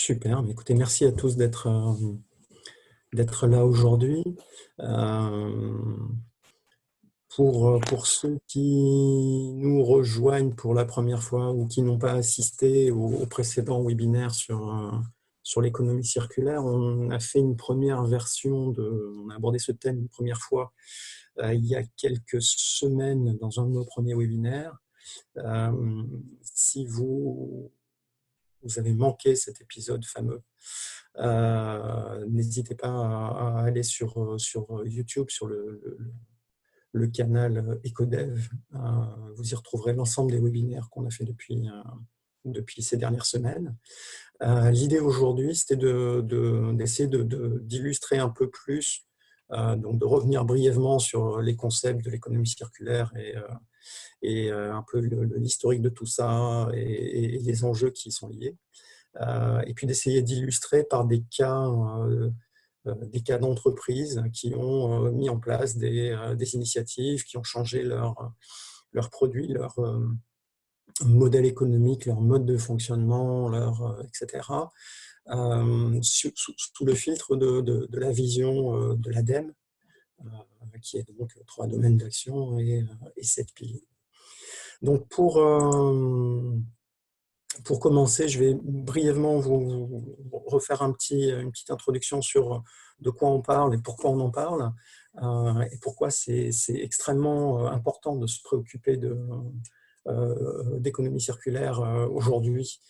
Super, mais écoutez, merci à tous d'être là aujourd'hui. Pour ceux qui nous rejoignent pour la première fois ou qui n'ont pas assisté au précédent webinaire sur l'économie circulaire, on a fait une première version, on a abordé ce thème une première fois il y a quelques semaines dans un de nos premiers webinaires. Si vous avez manqué cet épisode fameux, n'hésitez pas à aller sur YouTube, sur le canal Ecodev. Vous y retrouverez l'ensemble des webinaires qu'on a fait depuis ces dernières semaines. L'idée aujourd'hui, c'était d'essayer d'illustrer un peu plus, donc de revenir brièvement sur les concepts de l'économie circulaire et un peu l'historique de tout ça et les enjeux qui y sont liés. Et puis d'essayer d'illustrer par des cas d'entreprises qui ont mis en place des initiatives, qui ont changé leurs produits, leur modèle économique, leur mode de fonctionnement, etc., sous le filtre de la vision de l'ADEME, qui est donc 3 domaines d'action et 7 piliers. Donc pour commencer, je vais brièvement vous refaire une petite introduction sur de quoi on parle et pourquoi on en parle, et pourquoi c'est extrêmement important de se préoccuper d'économie circulaire aujourd'hui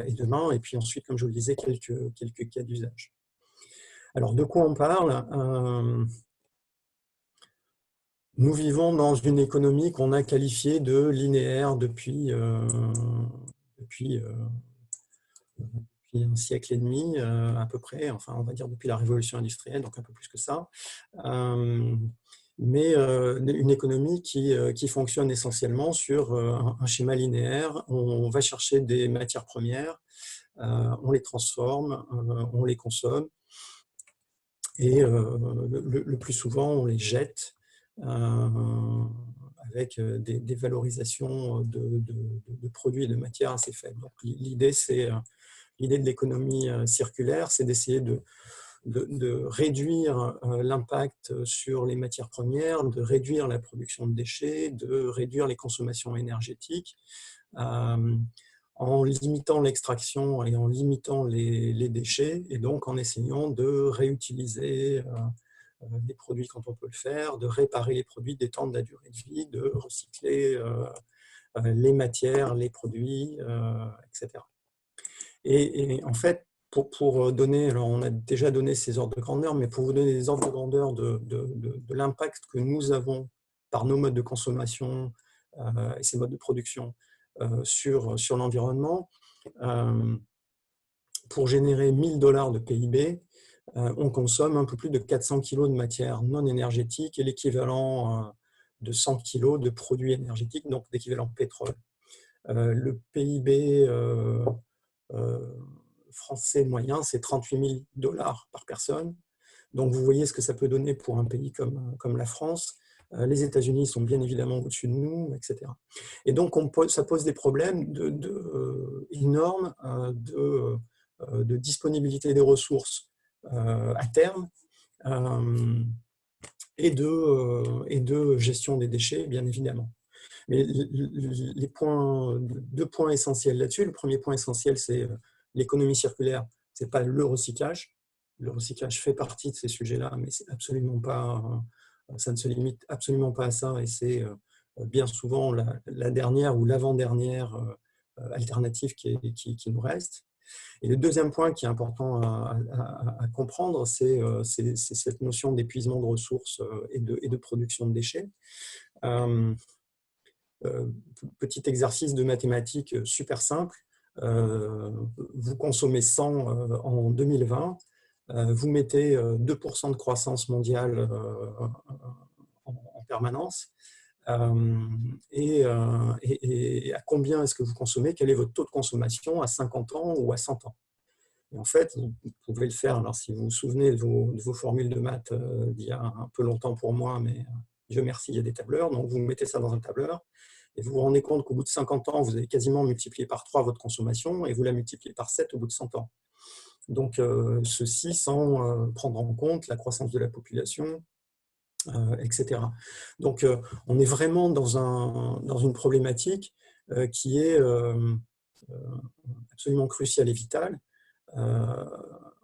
et demain, et puis ensuite, comme je vous le disais, quelques cas d'usage. Alors, de quoi on parle? Nous vivons dans une économie qu'on a qualifiée de linéaire depuis un siècle et demi à peu près, enfin on va dire depuis la révolution industrielle, donc un peu plus que ça, mais une économie qui fonctionne essentiellement sur un schéma linéaire. On va chercher des matières premières, on les transforme, on les consomme, et le plus souvent on les jette avec des valorisations de produits et de matières assez faibles. Donc l'idée de l'économie circulaire, c'est d'essayer de réduire l'impact sur les matières premières, de réduire la production de déchets, de réduire les consommations énergétiques, en limitant l'extraction et en limitant les déchets, et donc en essayant de réutiliser les produits quand on peut le faire, de réparer les produits, d'étendre la durée de vie, de recycler les matières, les produits, etc. Et en fait, pour donner, alors on a déjà donné ces ordres de grandeur, mais pour vous donner des ordres de grandeur de l'impact que nous avons par nos modes de consommation et ces modes de production sur l'environnement, pour générer 1 000 $ de PIB, on consomme un peu plus de 400 kg de matières non énergétiques et l'équivalent de 100 kg de produits énergétiques, donc d'équivalent pétrole. Le PIB français moyen, c'est 38 000 $ par personne. Donc vous voyez ce que ça peut donner pour un pays comme la France. Les États-Unis sont bien évidemment au-dessus de nous, etc. Et donc ça pose des problèmes énormes de disponibilité des ressources à terme et de gestion des déchets, bien évidemment. Mais deux points essentiels là-dessus. Le premier point essentiel, c'est l'économie circulaire. Ce n'est pas le recyclage. Le recyclage fait partie de ces sujets-là, mais c'est absolument pas, ça ne se limite absolument pas à ça, et c'est bien souvent la dernière ou l'avant-dernière alternative qui nous reste. Et le deuxième point qui est important à comprendre, c'est cette notion d'épuisement de ressources et de production de déchets. Petit exercice de mathématiques super simple. Vous consommez 100 en 2020, vous mettez 2% de croissance mondiale en permanence, et à combien est-ce que vous consommez? Quel est votre taux de consommation à 50 ans ou à 100 ans? Et en fait, vous pouvez le faire, alors si vous vous souvenez de vos formules de maths d'il y a un peu longtemps pour moi, mais Dieu merci, il y a des tableurs, donc vous mettez ça dans un tableur, et vous vous rendez compte qu'au bout de 50 ans, vous avez quasiment multiplié par 3 votre consommation, et vous la multipliez par 7 au bout de 100 ans. Donc, ceci sans prendre en compte la croissance de la population, etc. Donc, on est vraiment dans une problématique qui est absolument cruciale et vitale.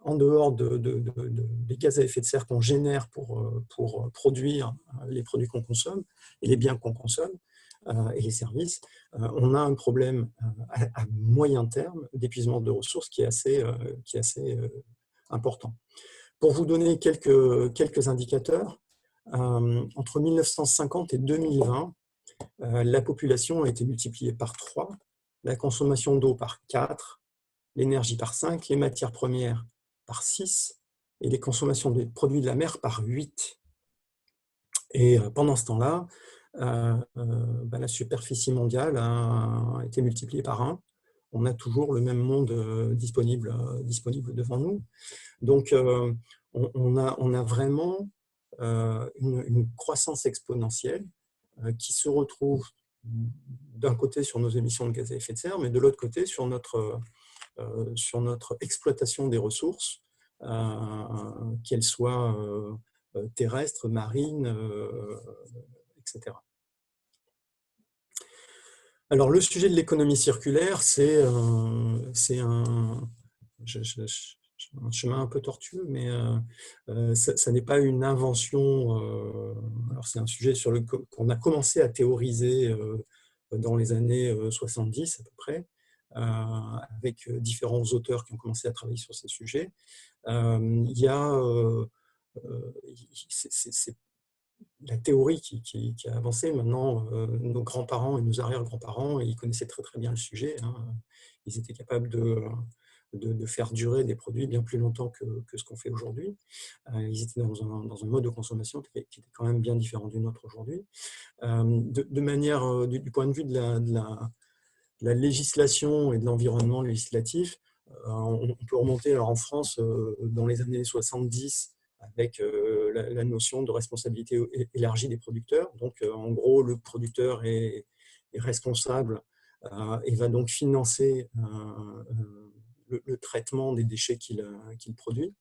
En dehors des gaz à effet de serre qu'on génère pour produire les produits qu'on consomme et les biens qu'on consomme et les services, on a un problème à moyen terme d'épuisement de ressources qui est assez important. Pour vous donner quelques indicateurs, entre 1950 et 2020, la population a été multipliée par 3, la consommation d'eau par 4, l'énergie par 5, les matières premières par 6 et les consommations de produits de la mer par 8. Et pendant ce temps-là, la superficie mondiale a été multipliée par 1. On a toujours le même monde disponible devant nous. Donc, on a vraiment une croissance exponentielle qui se retrouve d'un côté sur nos émissions de gaz à effet de serre, mais de l'autre côté sur notre exploitation des ressources, qu'elles soient terrestres, marines, etc. Alors, le sujet de l'économie circulaire, c'est un chemin un peu tortueux, mais ça n'est pas une invention. Alors, c'est un sujet qu'on a commencé à théoriser dans les années 70 à peu près, avec différents auteurs qui ont commencé à travailler sur ces sujets. Il y a c'est la théorie qui a avancé. Maintenant, nos grands-parents et nos arrière-grands-parents, ils connaissaient très très bien le sujet. Ils étaient capables de faire durer des produits bien plus longtemps que ce qu'on fait aujourd'hui. Ils étaient dans un mode de consommation qui était quand même bien différent du nôtre aujourd'hui. De manière, du point de vue de la législation et de l'environnement législatif, on peut remonter alors en France dans les années 70 avec la notion de responsabilité élargie des producteurs. Donc, en gros, le producteur est responsable et va donc financer le traitement des déchets qu'il produit,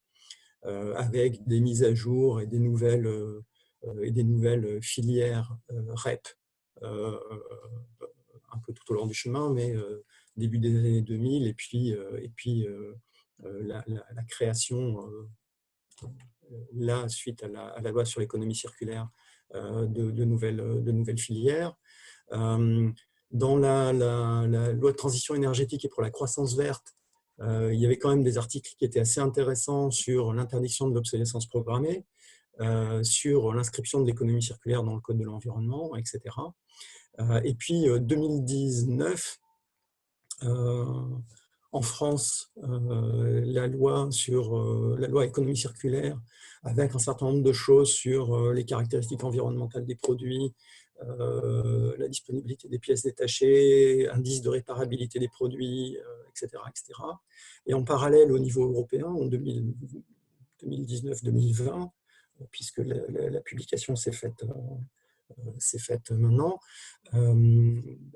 avec des mises à jour et des nouvelles filières REP un peu tout au long du chemin, mais début des années 2000 et puis la création, là, suite à la loi sur l'économie circulaire, de nouvelles filières. Dans la loi de transition énergétique et pour la croissance verte, il y avait quand même des articles qui étaient assez intéressants sur l'interdiction de l'obsolescence programmée, sur l'inscription de l'économie circulaire dans le Code de l'environnement, etc. Et puis 2019, en France, la loi économie circulaire, avec un certain nombre de choses sur les caractéristiques environnementales des produits, la disponibilité des pièces détachées, indice de réparabilité des produits, etc., etc. Et en parallèle, au niveau européen, en 2019-2020, puisque la publication s'est faite maintenant,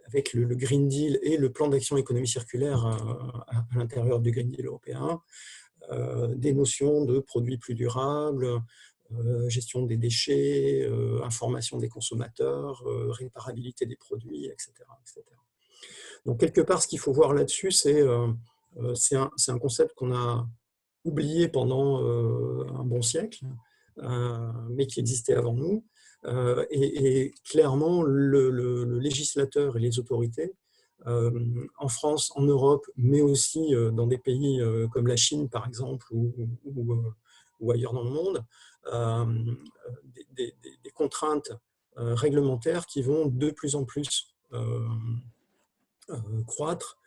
avec le Green Deal et le plan d'action économie circulaire à l'intérieur du Green Deal européen, des notions de produits plus durables, gestion des déchets, information des consommateurs, réparabilité des produits, etc., etc. Donc, quelque part, ce qu'il faut voir là-dessus, c'est un concept qu'on a oublié pendant un bon siècle, mais qui existait avant nous. Et clairement, le législateur et les autorités, en France, en Europe, mais aussi dans des pays comme la Chine, par exemple, ou ailleurs dans le monde, des contraintes réglementaires qui vont de plus en plus croître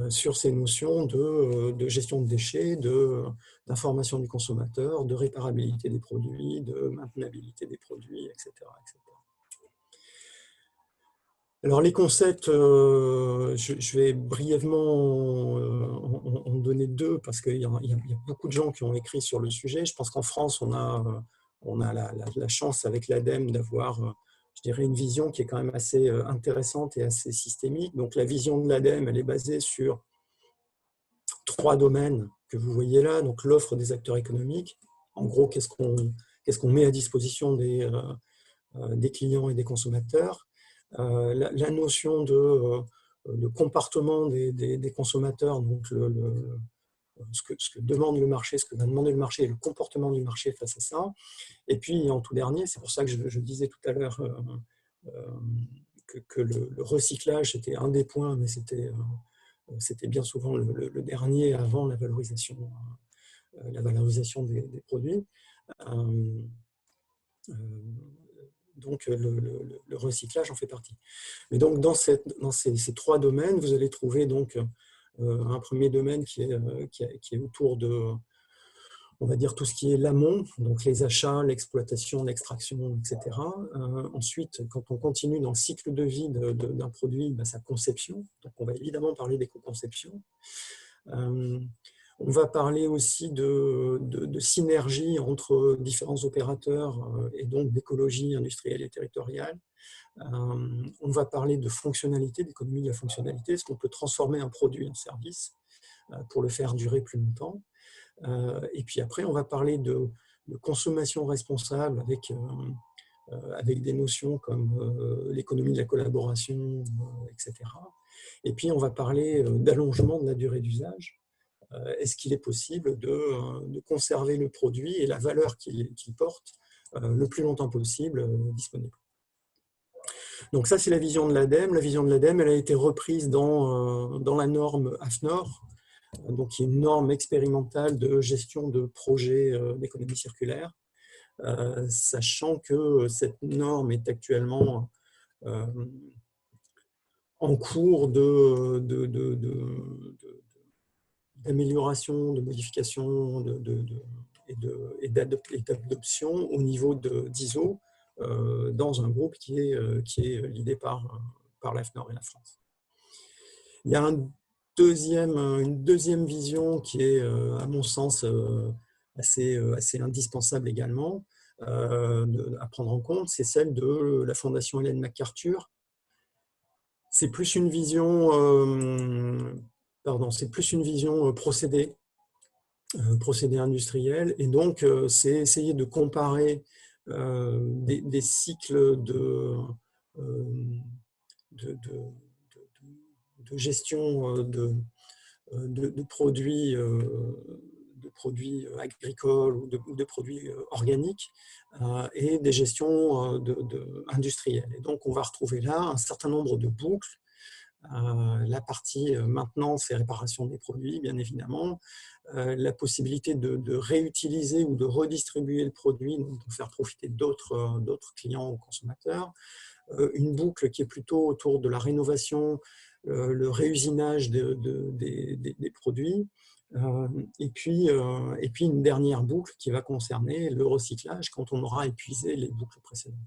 sur ces notions de gestion de déchets, d'information du consommateur, de réparabilité des produits, de maintenabilité des produits, etc., etc. Alors les concepts, je vais brièvement en donner deux parce qu'il y a beaucoup de gens qui ont écrit sur le sujet. Je pense qu'en France, on a la chance avec l'ADEME d'avoir, je dirais, une vision qui est quand même assez intéressante et assez systémique. Donc la vision de l'ADEME, elle est basée sur 3 domaines que vous voyez là, donc l'offre des acteurs économiques. En gros, qu'est-ce qu'on met à disposition des clients et des consommateurs. La notion de comportement des consommateurs, donc ce que demande le marché, ce que va demander le marché et le comportement du marché face à ça. Et puis, en tout dernier, c'est pour ça que je disais tout à l'heure que le recyclage était un des points, mais c'était bien souvent le dernier avant la valorisation des produits. Donc, le recyclage en fait partie. Mais donc, dans ces trois domaines, vous allez trouver donc un premier domaine qui est autour de, on va dire, tout ce qui est l'amont, donc les achats, l'exploitation, l'extraction, etc. Ensuite, quand on continue dans le cycle de vie d'un produit, sa conception. Donc, on va évidemment parler d'éco-conception. On va parler aussi de synergie entre différents opérateurs et donc d'écologie industrielle et territoriale. On va parler de fonctionnalité, d'économie de la fonctionnalité. Est-ce qu'on peut transformer un produit en service pour le faire durer plus longtemps? Et puis après, on va parler de consommation responsable avec des notions comme l'économie de la collaboration, etc. Et puis, on va parler d'allongement de la durée d'usage. Est-ce qu'il est possible de conserver le produit et la valeur qu'il porte le plus longtemps possible disponible? Donc ça, c'est la vision de l'ADEME. La vision de l'ADEME, elle a été reprise dans la norme AFNOR, donc qui est une norme expérimentale de gestion de projets d'économie circulaire, sachant que cette norme est actuellement en cours d'amélioration, de modification et d'adoption au niveau d'ISO dans un groupe qui est l'idée par l'AFNOR et la France. Il y a une deuxième vision qui est, à mon sens, assez indispensable également à prendre en compte, c'est celle de la Fondation Ellen MacArthur. C'est plus une vision, procédé industriel, et donc c'est essayer de comparer des cycles de gestion de produits agricoles ou de produits organiques et des gestions industrielles. Et donc, on va retrouver là un certain nombre de boucles. La partie maintenance et réparation des produits, bien évidemment, la possibilité de réutiliser ou de redistribuer le produit, donc de faire profiter d'autres clients ou consommateurs, une boucle qui est plutôt autour de la rénovation, le réusinage des produits, et puis une dernière boucle qui va concerner le recyclage quand on aura épuisé les boucles précédentes.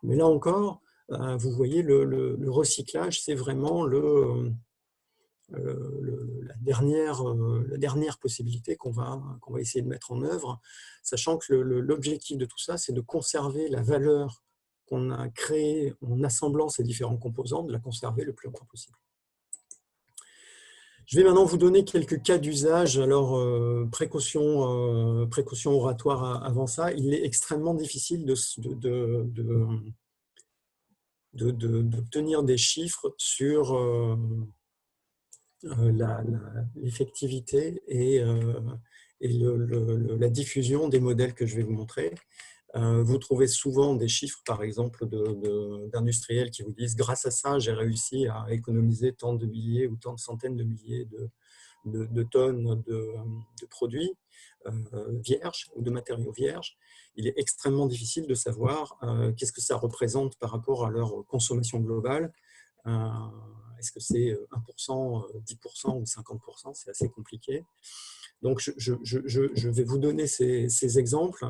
Mais là encore, vous voyez, le recyclage, c'est vraiment la dernière possibilité qu'on va essayer de mettre en œuvre, sachant que l'objectif de tout ça, c'est de conserver la valeur qu'on a créée en assemblant ces différents composants, de la conserver le plus longtemps possible. Je vais maintenant vous donner quelques cas d'usage. Alors, précaution oratoire avant ça, il est extrêmement difficile d'obtenir des chiffres sur l'effectivité et la diffusion des modèles que je vais vous montrer. Vous trouvez souvent des chiffres, par exemple, d'industriels qui vous disent « grâce à ça, j'ai réussi à économiser tant de milliers ou tant de centaines de milliers de tonnes de produits vierges ou de matériaux vierges ». Il est extrêmement difficile de savoir qu'est-ce que ça représente par rapport à leur consommation globale. Est-ce que c'est 1%, 10% ou 50%? C'est assez compliqué. Donc, je vais vous donner ces exemples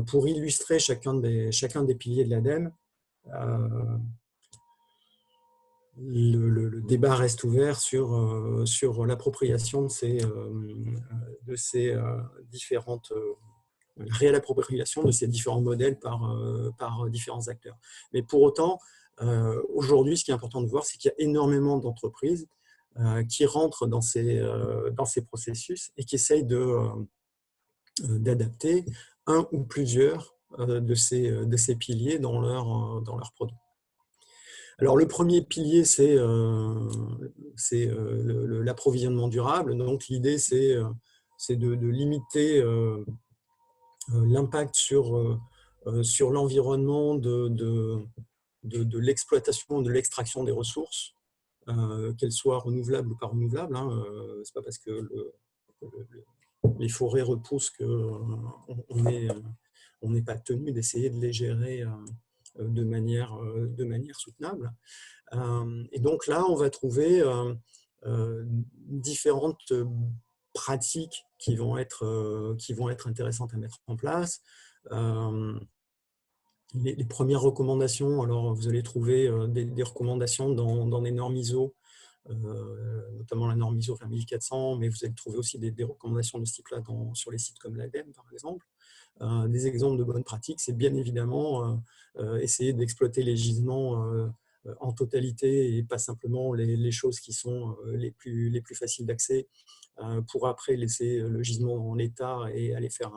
pour illustrer chacun des piliers de l'ADEME. Le débat reste ouvert sur l'appropriation de ces différentes réelle appropriation de ces différents modèles par différents acteurs. Mais pour autant, aujourd'hui, ce qui est important de voir, c'est qu'il y a énormément d'entreprises qui rentrent dans ces processus et qui essayent d'adapter un ou plusieurs de ces piliers dans leur produit. Alors, le premier pilier, c'est l'approvisionnement durable. Donc, l'idée, c'est de limiter l'impact sur l'environnement de l'exploitation, de l'extraction des ressources, qu'elles soient renouvelables ou pas renouvelables. Ce n'est pas parce que les forêts repoussent qu'on n'est pas tenu d'essayer de les gérer de manière soutenable. Et donc là, on va trouver différentes pratiques qui vont être intéressantes à mettre en place. Les premières recommandations, alors vous allez trouver des recommandations dans les normes ISO, notamment la norme ISO 20400, mais vous allez trouver aussi des recommandations de ce type-là sur les sites comme l'ADEME, par exemple. Des exemples de bonnes pratiques, c'est bien évidemment essayer d'exploiter les gisements en totalité et pas simplement les choses qui sont les plus faciles d'accès pour après laisser le gisement en état et aller faire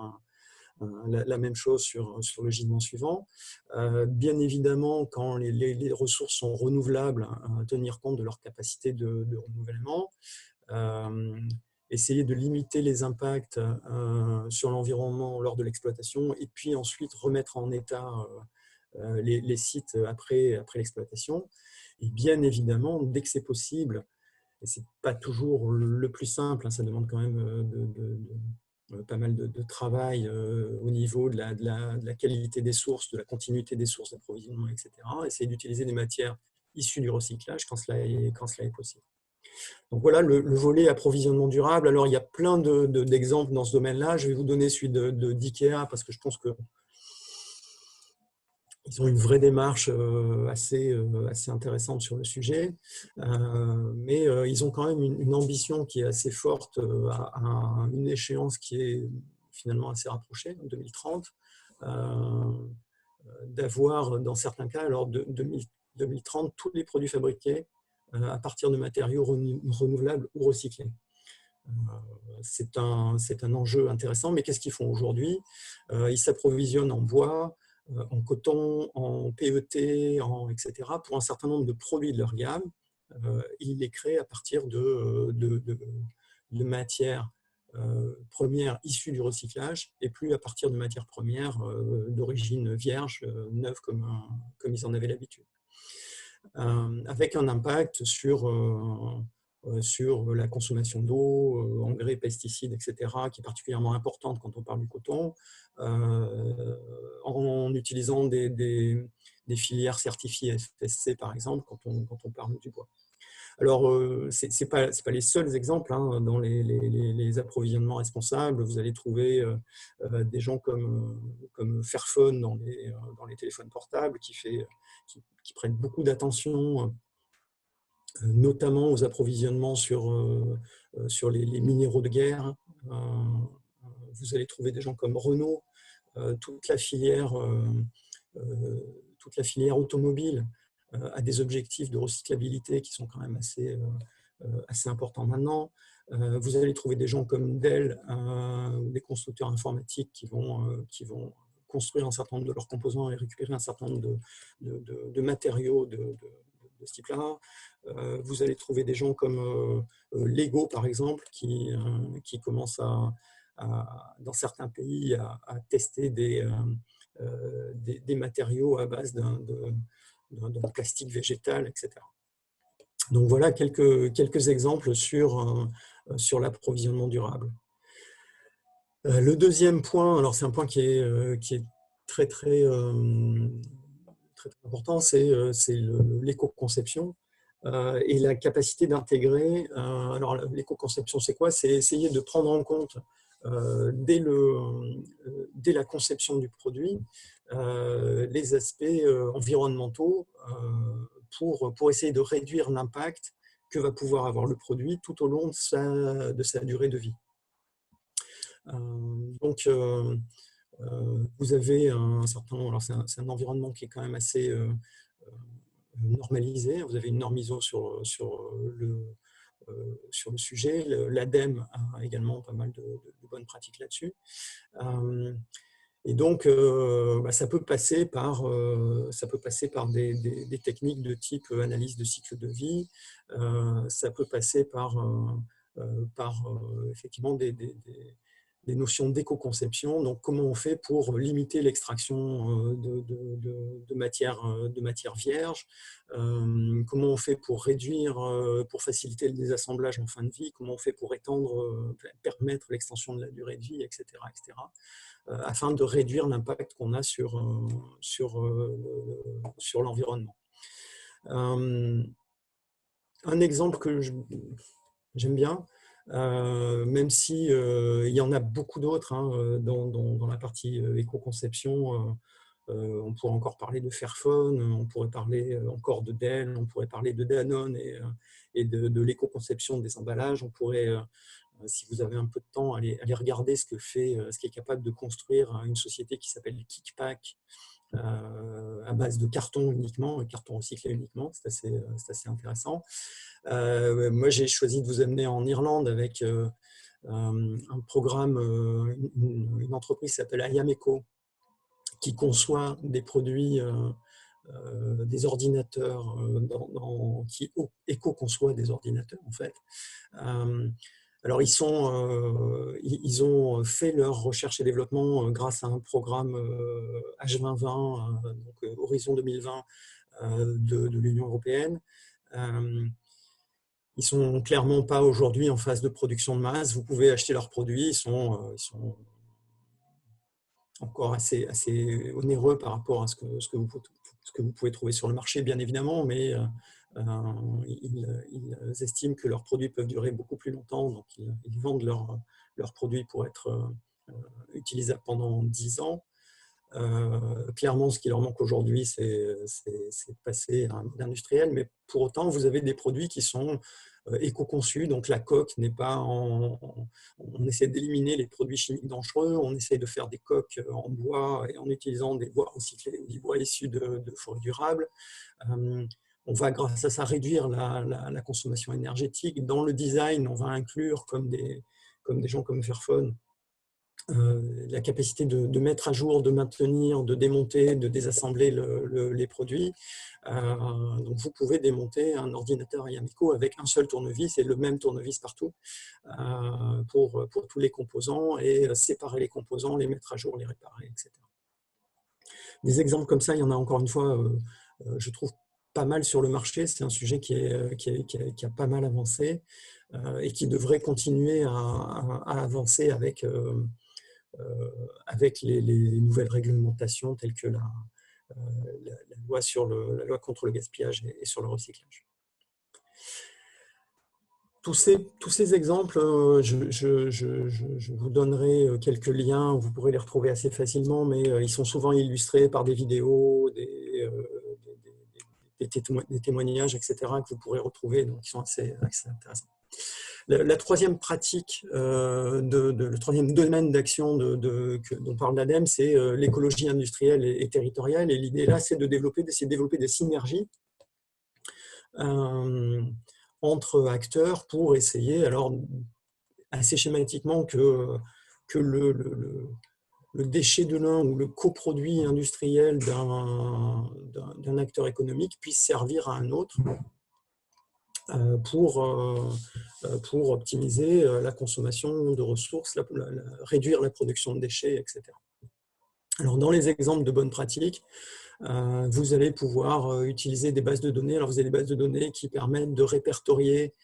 la même chose sur le gisement suivant. Bien évidemment, quand les ressources sont renouvelables, tenir compte de leur capacité de renouvellement. Essayer de limiter les impacts sur l'environnement lors de l'exploitation et puis ensuite remettre en état les sites après l'exploitation. Et bien évidemment, dès que c'est possible, et ce n'est pas toujours le plus simple, ça demande quand même pas mal de travail au niveau de la qualité des sources, de la continuité des sources d'approvisionnement, etc. Essayer d'utiliser des matières issues du recyclage quand cela est possible. Donc voilà le volet approvisionnement durable. Alors il y a plein d'exemples dans ce domaine-là. Je vais vous donner celui d'IKEA parce que je pense qu'ils ont une vraie démarche assez intéressante sur le sujet. Mais ils ont quand même une ambition qui est assez forte à une échéance qui est finalement assez rapprochée, en 2030, d'avoir dans certains cas, alors 2030, tous les produits fabriqués à partir de matériaux renouvelables ou recyclés. C'est un enjeu intéressant, mais qu'est-ce qu'ils font aujourd'hui? Ils s'approvisionnent en bois, en coton, en PET, etc. pour un certain nombre de produits de leur gamme. Ils les créent à partir de matières premières issues du recyclage et plus à partir de matières premières d'origine vierge, neuve comme ils en avaient l'habitude. Avec un impact sur la consommation d'eau, engrais, pesticides, etc., qui est particulièrement importante quand on parle du coton, en utilisant des filières certifiées FSC, par exemple, quand on parle du bois. Alors, ce n'est pas les seuls exemples dans les approvisionnements responsables. Vous allez trouver des gens comme Fairphone dans les téléphones portables qui prennent beaucoup d'attention notamment aux approvisionnements sur les minéraux de guerre. Vous allez trouver des gens comme Renault, toute la filière automobile a des objectifs de recyclabilité qui sont quand même assez importants maintenant. Vous allez trouver des gens comme Dell, des constructeurs informatiques qui vont construire un certain nombre de leurs composants et récupérer un certain nombre de matériaux de ce type-là. Vous allez trouver des gens comme Lego, par exemple, qui commencent dans certains pays à tester des matériaux à base d'un plastique végétal, etc. Donc voilà quelques exemples sur l'approvisionnement durable. Le deuxième point, alors c'est un point qui est très important, c'est l'éco-conception et la capacité d'intégrer. Alors l'éco-conception, c'est quoi? C'est essayer de prendre en compte dès la conception du produit les aspects environnementaux pour essayer de réduire l'impact que va pouvoir avoir le produit tout au long de sa durée de vie. Donc, vous avez un certain nombre, alors c'est un environnement qui est quand même assez normalisé. Vous avez une norme ISO sur sur le sujet. L'ADEME a également pas mal de bonnes pratiques là-dessus. Et donc, ça peut passer par des techniques de type analyse de cycle de vie, ça peut passer par effectivement des notions d'éco-conception. Donc, comment on fait pour limiter l'extraction de matières vierges, comment on fait pour réduire, pour faciliter le désassemblage en fin de vie, comment on fait pour permettre l'extension de la durée de vie, etc., etc., afin de réduire l'impact qu'on a sur l'environnement. Un exemple que j'aime bien, même si il y en a beaucoup d'autres dans la partie éco-conception. On pourrait encore parler de Fairphone, on pourrait parler encore de Dell, on pourrait parler de Danone et de l'éco-conception des emballages. On pourrait, si vous avez un peu de temps, aller regarder ce qu'est capable de construire une société qui s'appelle Kickpack, à base de carton uniquement, carton recyclé uniquement. C'est assez intéressant. Moi, j'ai choisi de vous amener en Irlande avec un programme, une entreprise qui s'appelle Ayameco, qui conçoit des produits, des ordinateurs, qui éco-conçoit des ordinateurs, en fait. Alors, ils ont fait leur recherche et développement grâce à un programme H2020, donc Horizon 2020 de l'Union européenne. Ils ne sont clairement pas aujourd'hui en phase de production de masse. Vous pouvez acheter leurs produits, ils sont encore assez onéreux par rapport à ce que vous pouvez trouver sur le marché, bien évidemment, mais ils estiment que leurs produits peuvent durer beaucoup plus longtemps, donc ils vendent leurs produits pour être utilisables pendant 10 ans. Clairement, ce qui leur manque aujourd'hui, c'est de passer à un mode industriel, mais pour autant, vous avez des produits qui sont éco-conçus, donc la coque n'est pas on essaie d'éliminer les produits chimiques dangereux, on essaie de faire des coques en bois et en utilisant des bois recyclés ou des bois issus de forêts durables. On va, grâce à ça, réduire la consommation énergétique. Dans le design, on va inclure, comme des gens comme Fairphone, la capacité de mettre à jour, de maintenir, de démonter, de désassembler les produits. Donc vous pouvez démonter un ordinateur Ayameco avec un seul tournevis et le même tournevis partout pour tous les composants, et séparer les composants, les mettre à jour, les réparer, etc. Des exemples comme ça, il y en a encore une fois, je trouve pas mal sur le marché. C'est un sujet qui a pas mal avancé et qui devrait continuer à avancer avec les nouvelles réglementations telles que la loi contre le gaspillage et sur le recyclage. Tous ces exemples, je vous donnerai quelques liens, vous pourrez les retrouver assez facilement, mais ils sont souvent illustrés par des vidéos, des témoignages, etc., que vous pourrez retrouver, donc qui sont assez intéressants. La troisième pratique, le troisième domaine d'action dont parle l'ADEME, c'est l'écologie industrielle et territoriale. Et l'idée là, c'est d'essayer de développer des synergies entre acteurs pour essayer, alors assez schématiquement, que le déchet de l'un ou le coproduit industriel d'un acteur économique puisse servir à un autre pour optimiser la consommation de ressources, réduire la production de déchets, etc. Alors, dans les exemples de bonnes pratiques, vous allez pouvoir utiliser des bases de données. Alors, vous avez des bases de données qui permettent de répertorier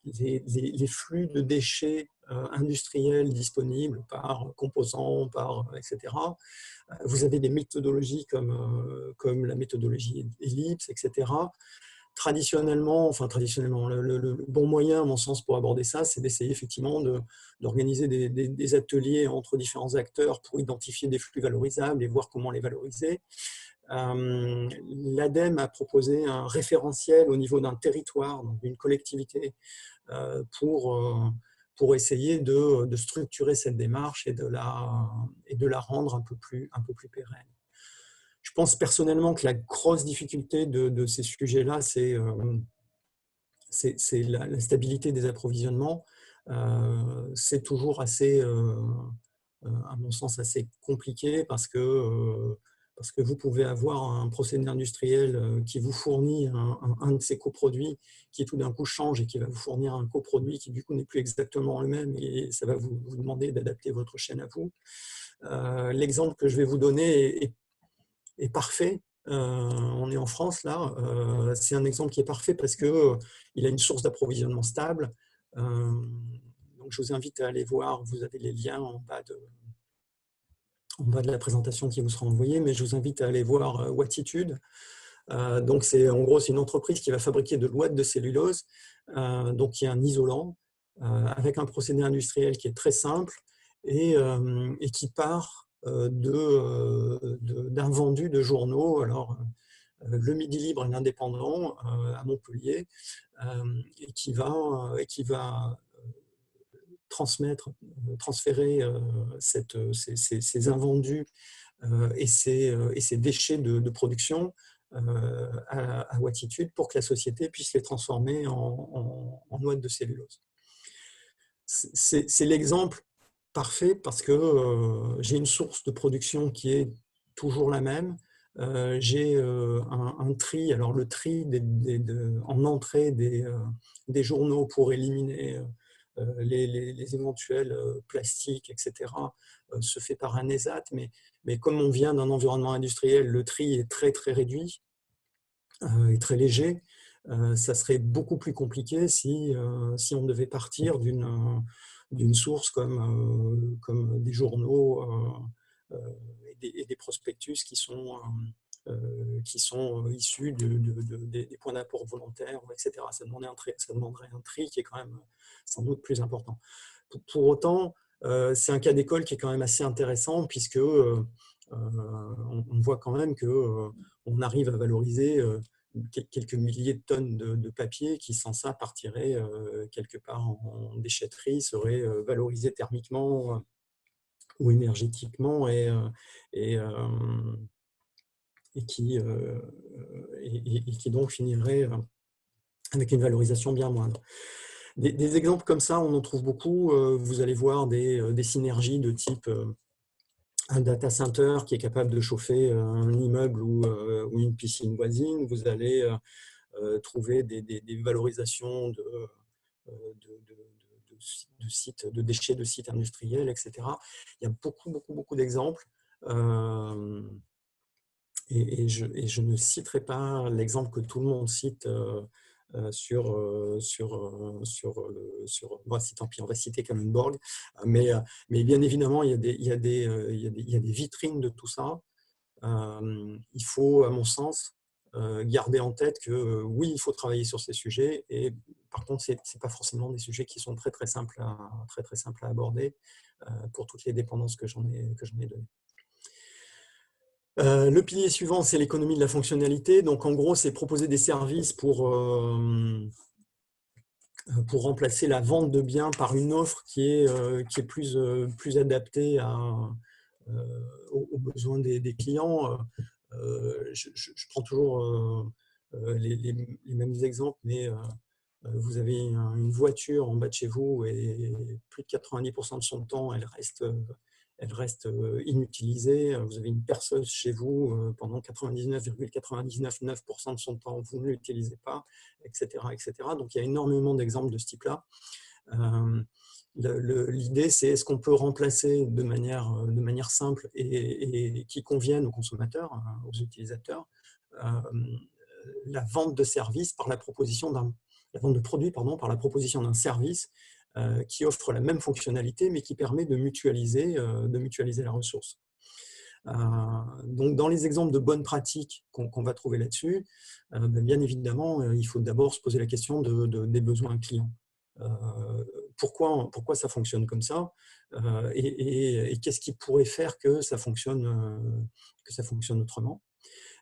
les flux de déchets industriels disponibles par composants, etc. Vous avez des méthodologies comme la méthodologie Ellipse, etc. Traditionnellement, le bon moyen, à mon sens, pour aborder ça, c'est d'essayer effectivement d'organiser des ateliers entre différents acteurs pour identifier des flux valorisables et voir comment les valoriser. L'ADEME a proposé un référentiel au niveau d'un territoire, d'une collectivité, pour essayer de structurer cette démarche et de la rendre un peu plus pérenne. Je pense personnellement que la grosse difficulté de ces sujets-là, c'est c'est la stabilité des approvisionnements. C'est toujours assez, à mon sens, assez compliqué parce que vous pouvez avoir un procédé industriel qui vous fournit un de ses coproduits qui tout d'un coup change et qui va vous fournir un coproduit qui du coup n'est plus exactement le même et ça va vous demander d'adapter votre chaîne à vous. L'exemple que je vais vous donner est parfait. On est en France là, c'est un exemple qui est parfait parce qu'il a une source d'approvisionnement stable. Donc je vous invite à aller voir, vous avez les liens en bas de la présentation qui vous sera envoyée, mais je vous invite à aller voir Wattitude. Donc en gros, c'est une entreprise qui va fabriquer de l'ouate de cellulose, donc qui est un isolant, avec un procédé industriel qui est très simple et qui part d'un vendu de journaux. Alors, le Midi Libre et l'Indépendant à Montpellier, et qui va transférer ces invendus et ces déchets de production à Wattitude pour que la société puisse les transformer en ouate de cellulose. C'est l'exemple parfait parce que j'ai une source de production qui est toujours la même. J'ai un tri, alors le tri en entrée des journaux pour éliminer les éventuels plastiques, etc., se fait par un ESAT, mais comme on vient d'un environnement industriel, le tri est très très réduit et très léger. Ça serait beaucoup plus compliqué si on devait partir d'une source comme des journaux et des prospectus qui sont issus des points d'apport volontaires, etc. Ça demanderait un tri qui est quand même sans doute plus important. Pour autant, c'est un cas d'école qui est quand même assez intéressant puisque on voit quand même qu'on arrive à valoriser quelques milliers de tonnes de papier qui, sans ça, partiraient quelque part en déchetterie, seraient valorisés thermiquement ou énergétiquement et qui donc finiraient avec une valorisation bien moindre. Des exemples comme ça, on en trouve beaucoup. Vous allez voir des synergies de type un data center qui est capable de chauffer un immeuble ou une piscine voisine. Vous allez trouver des valorisations de sites, de déchets de sites industriels, etc. Il y a beaucoup d'exemples. Et je ne citerai pas l'exemple que tout le monde cite bon, tant pis, on va citer Kamenborg, mais bien évidemment, il y a des vitrines de tout ça. Il faut, à mon sens, garder en tête que oui, il faut travailler sur ces sujets, et par contre, ce n'est pas forcément des sujets qui sont très simples à aborder pour toutes les dépendances que j'en ai données. Le pilier suivant, c'est l'économie de la fonctionnalité. Donc, en gros, c'est proposer des services pour remplacer la vente de biens par une offre qui est plus adaptée aux besoins des clients. Je prends toujours les mêmes exemples, mais vous avez une voiture en bas de chez vous et plus de 90% de son temps, elle reste inutilisée. Vous avez une perceuse chez vous, pendant 99,999% de son temps, vous ne l'utilisez pas, etc., etc. Donc, il y a énormément d'exemples de ce type-là. L'idée, c'est est-ce qu'on peut remplacer de manière simple et qui convienne aux consommateurs, aux utilisateurs, la vente de services par la vente de produits par la proposition d'un service qui offre la même fonctionnalité mais qui permet de mutualiser la ressource. Donc, dans les exemples de bonnes pratiques qu'on va trouver là-dessus, bien évidemment, il faut d'abord se poser la question des besoins clients. Pourquoi ça fonctionne comme ça et qu'est-ce qui pourrait faire que ça fonctionne autrement.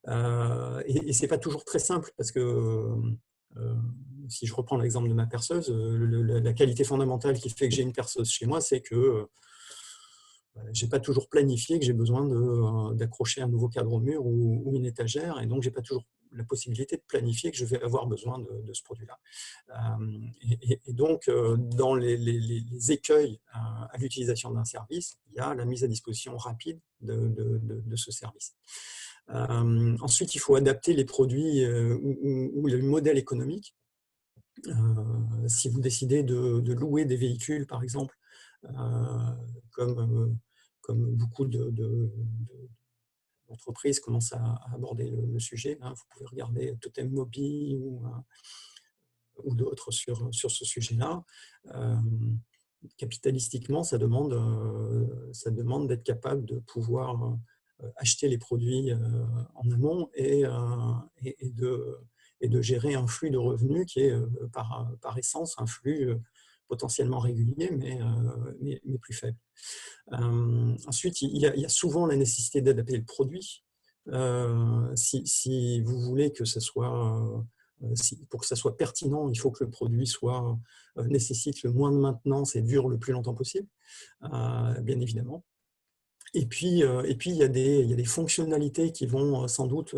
Et ce n'est pas toujours très simple parce que si je reprends l'exemple de ma perceuse, la qualité fondamentale qui fait que j'ai une perceuse chez moi, c'est que je n'ai pas toujours planifié que j'ai besoin d'accrocher un nouveau cadre au mur ou une étagère, et donc je n'ai pas toujours la possibilité de planifier que je vais avoir besoin de ce produit-là. Et donc, dans les écueils à l'utilisation d'un service, il y a la mise à disposition rapide de ce service. Ensuite, il faut adapter les produits ou le modèle économique. Si vous décidez de louer des véhicules, par exemple, comme beaucoup d'entreprises commencent à aborder le sujet, hein, vous pouvez regarder Totem Mobile ou d'autres sur ce sujet-là. Capitalistiquement, ça demande d'être capable de pouvoir acheter les produits en amont et de gérer un flux de revenus qui est par essence un flux potentiellement régulier, mais plus faible. Ensuite, il y a souvent la nécessité d'adapter le produit. Si vous voulez que ce soit, pour que ça soit pertinent, il faut que le produit nécessite le moins de maintenance et dure le plus longtemps possible, bien évidemment. Et puis, il y a des fonctionnalités qui vont sans doute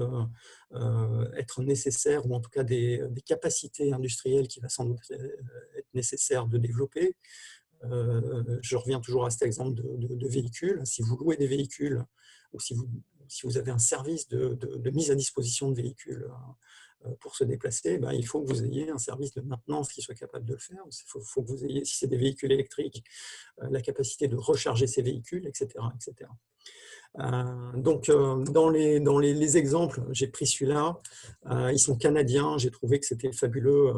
être nécessaires, ou en tout cas des capacités industrielles qui va sans doute être nécessaire de développer. Je reviens toujours à cet exemple de véhicules. Si vous louez des véhicules ou si vous avez un service de mise à disposition de véhicules pour se déplacer, il faut que vous ayez un service de maintenance qui soit capable de le faire. Il faut que vous ayez, si c'est des véhicules électriques, la capacité de recharger ces véhicules, etc. etc. Donc, dans les exemples, j'ai pris celui-là. Ils sont canadiens. J'ai trouvé que c'était fabuleux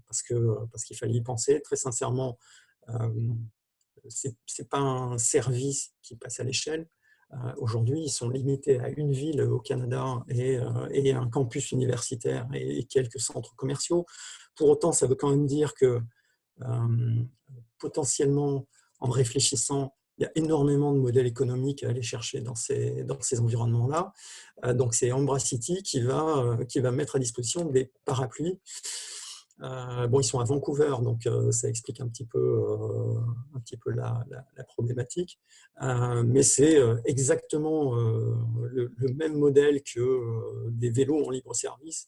parce qu'il fallait y penser. Très sincèrement, ce n'est pas un service qui passe à l'échelle. Aujourd'hui, ils sont limités à une ville au Canada et un campus universitaire et quelques centres commerciaux. Pour autant, ça veut quand même dire que potentiellement, en réfléchissant, il y a énormément de modèles économiques à aller chercher dans ces environnements-là. Donc, c'est Ambracity qui va mettre à disposition des parapluies. Bon, ils sont à Vancouver, donc ça explique un petit peu la problématique. Mais c'est exactement le même modèle que des vélos en libre service.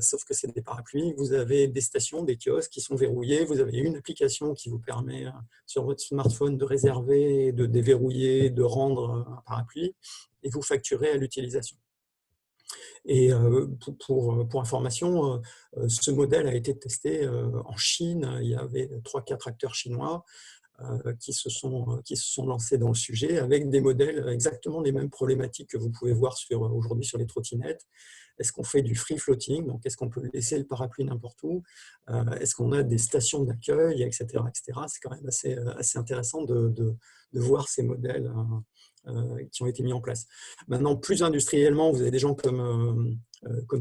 Sauf que c'est des parapluies. Vous avez des stations, des kiosques qui sont verrouillés. Vous avez une application qui vous permet sur votre smartphone de réserver, de déverrouiller, de rendre un parapluie, et vous facturez à l'utilisation. Et pour information, ce modèle a été testé en Chine. Il y avait 3-4 acteurs chinois qui se sont lancés dans le sujet avec des modèles exactement les mêmes problématiques que vous pouvez voir aujourd'hui sur les trottinettes. Est-ce qu'on fait du free floating? Donc, est-ce qu'on peut laisser le parapluie n'importe où? Est-ce qu'on a des stations d'accueil, etc. etc. C'est quand même assez intéressant de voir ces modèles qui ont été mis en place. Maintenant, plus industriellement, vous avez des gens comme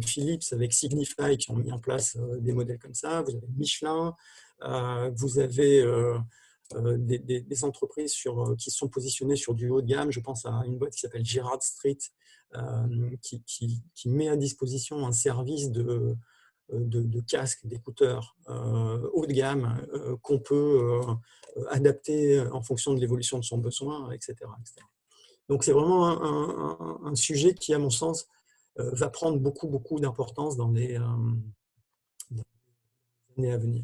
Philips avec Signify qui ont mis en place des modèles comme ça. Vous avez Michelin, vous avez des entreprises qui sont positionnées sur du haut de gamme. Je pense à une boîte qui s'appelle Gerard Street, qui met à disposition un service de casques, d'écouteurs haut de gamme qu'on peut adapter en fonction de l'évolution de son besoin, etc. etc. Donc, c'est vraiment un sujet qui, à mon sens, va prendre beaucoup d'importance dans les années à venir.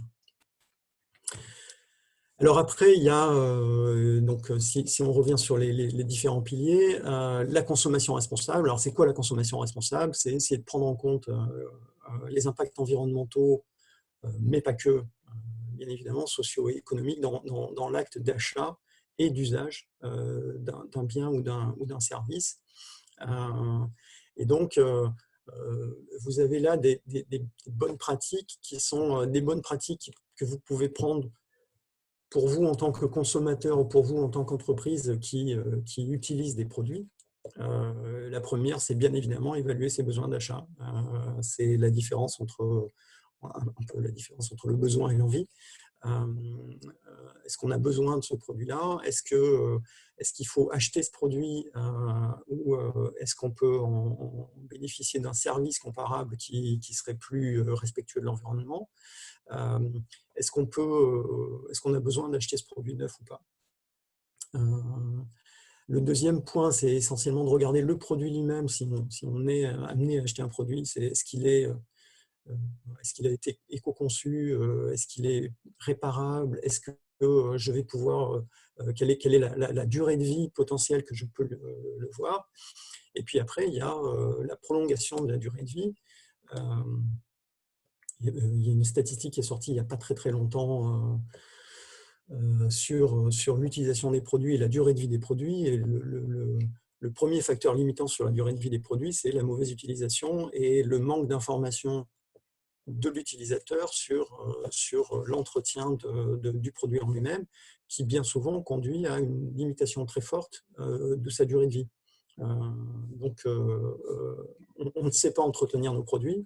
Alors après, il y a, donc, si on revient sur les différents piliers, la consommation responsable. Alors, c'est quoi la consommation responsable? C'est essayer de prendre en compte les impacts environnementaux, mais pas que, bien évidemment, socio-économiques dans l'acte d'achat et d'usage d'un bien ou d'un service. Et donc, vous avez là des bonnes pratiques qui sont des bonnes pratiques que vous pouvez prendre pour vous en tant que consommateur ou pour vous en tant qu'entreprise qui utilise des produits. La première, c'est bien évidemment évaluer ses besoins d'achat. C'est la différence entre le besoin et l'envie. Est-ce qu'on a besoin de ce produit-là? Est-ce qu'il faut acheter ce produit ou est-ce qu'on peut en bénéficier d'un service comparable qui serait plus respectueux de l'environnement? Est-ce qu'on a besoin d'acheter ce produit neuf ou pas? Le deuxième point, c'est essentiellement de regarder le produit lui-même. Si on est amené à acheter un produit, c'est est-ce qu'il a été éco-conçu, est-ce qu'il est réparable, est-ce que je vais pouvoir, quelle est la durée de vie potentielle que je peux le voir. Et puis après, il y a la prolongation de la durée de vie. Il y a une statistique qui est sortie il n'y a pas très très longtemps sur l'utilisation des produits et la durée de vie des produits. Et le premier facteur limitant sur la durée de vie des produits, c'est la mauvaise utilisation et le manque d'information de l'utilisateur sur l'entretien du produit en lui-même, qui bien souvent conduit à une limitation très forte de sa durée de vie. Donc, on ne sait pas entretenir nos produits.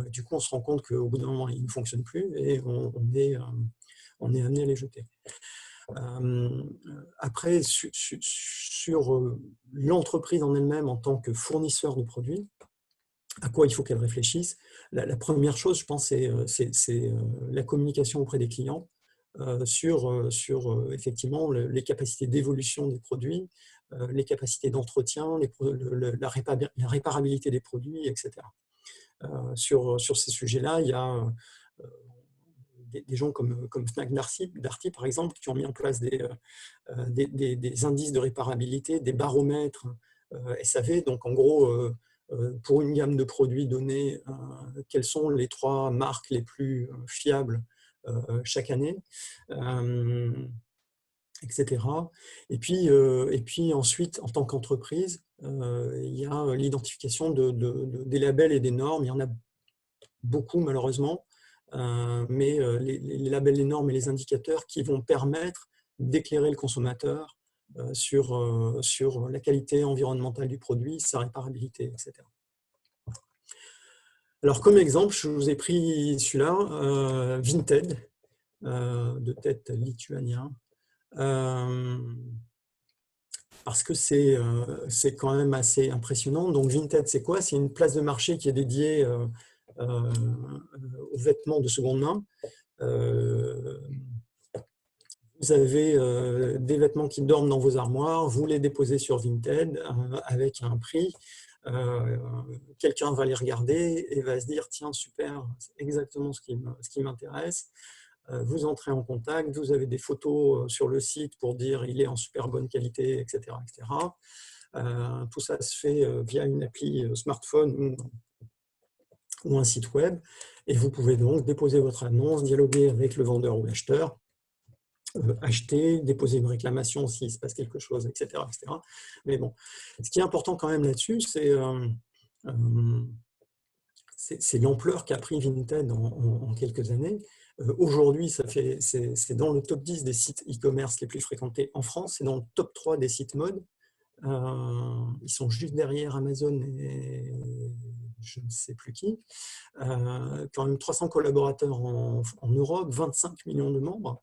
Du coup, on se rend compte qu'au bout d'un moment, ils ne fonctionnent plus et on est amené à les jeter. Après, sur l'entreprise en elle-même en tant que fournisseur de produits, à quoi il faut qu'elle réfléchisse. La première chose, je pense, c'est la communication auprès des clients sur effectivement les capacités d'évolution des produits, les capacités d'entretien, la réparabilité des produits, etc. Sur ces sujets-là, il y a des gens comme Fnac Darty, par exemple, qui ont mis en place des indices de réparabilité, des baromètres SAV. Donc, en gros, pour une gamme de produits donnés, quelles sont les 3 marques les plus fiables chaque année, etc. Et puis ensuite, en tant qu'entreprise, il y a l'identification des labels et des normes. Il y en a beaucoup, malheureusement, mais les labels, les normes et les indicateurs qui vont permettre d'éclairer le consommateur sur la qualité environnementale du produit, sa réparabilité, etc. Alors, comme exemple, je vous ai pris celui-là, Vinted, de tête lituanien, parce que c'est quand même assez impressionnant. Donc, Vinted, c'est quoi? C'est une place de marché qui est dédiée aux vêtements de seconde main. Vous avez des vêtements qui dorment dans vos armoires, vous les déposez sur Vinted avec un prix. Quelqu'un va les regarder et va se dire tiens, super, c'est exactement ce qui m'intéresse. Vous entrez en contact, vous avez des photos sur le site pour dire il est en super bonne qualité, etc. etc. Tout ça se fait via une appli smartphone ou un site web, et vous pouvez donc déposer votre annonce, dialoguer avec le vendeur ou l'acheteur, acheter, déposer une réclamation s'il se passe quelque chose, etc., etc. Mais bon, ce qui est important quand même là-dessus, c'est l'ampleur qu'a pris Vinted en quelques années. Aujourd'hui, c'est dans le top 10 des sites e-commerce les plus fréquentés en France, c'est dans le top 3 des sites mode. Ils sont juste derrière Amazon et je ne sais plus qui. Quand même 300 collaborateurs en Europe, 25 millions de membres.